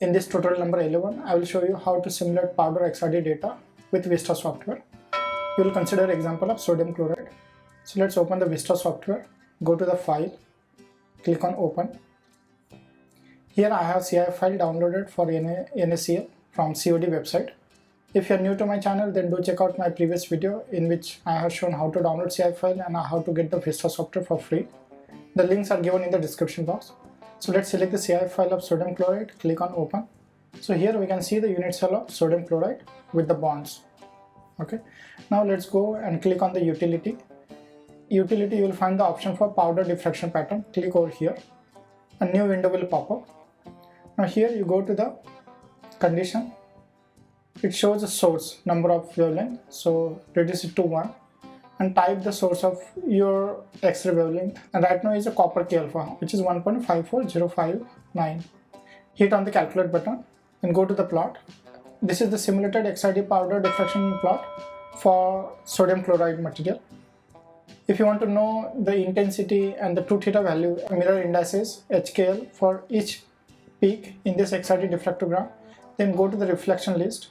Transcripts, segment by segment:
In this tutorial number 11, I will show you how to simulate powder XRD data with Vesta software. We will consider example of sodium chloride. So let's open the Vesta software, go to the file, click on open. Here I have CI file downloaded for NaCl from COD website. If you are new to my channel, then do check out my previous video in which I have shown how to download CI file and how to get the Vesta software for free. The links are given in the description box. So let's select the CI file of sodium chloride, click on open. So here we can see the unit cell of sodium chloride with the bonds. Okay. Now let's go and click on the utility. Utility, you will find the option for powder diffraction pattern. Click over here. A new window will pop up. Now here you go to the condition. It shows the source number of wavelength. So reduce it to 1 and type the source of your X-ray wavelength, and right now is a copper K alpha, which is 1.54059. Hit on the calculate button and go to the plot. This is the simulated XRD powder diffraction plot for sodium chloride material. If you want to know the intensity and the 2 theta value, mirror indices HKL for each peak in this XRD diffractogram, then go to the reflection list.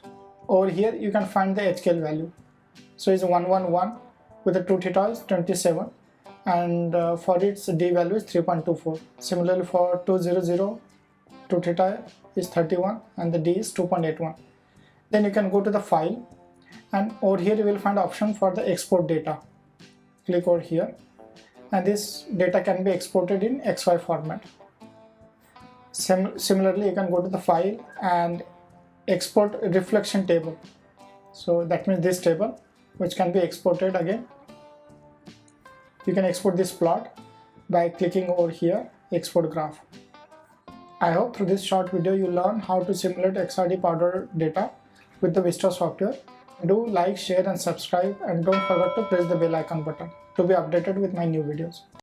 Over here you can find the HKL value. So it's 111 with the 2 theta is 27 and for its D value is 3.24. Similarly for 200, 2 theta is 31 and the D is 2.81. Then you can go to the file and over here you will find option for the export data. Click over here and this data can be exported in XY format. Similarly you can go to the file and export reflection table. So that means this table which can be exported again. You can export this plot by clicking over here, export graph. I hope through this short video you learn how to simulate XRD powder data with the Vesta software. Do like, share and subscribe, and don't forget to press the bell icon button to be updated with my new videos.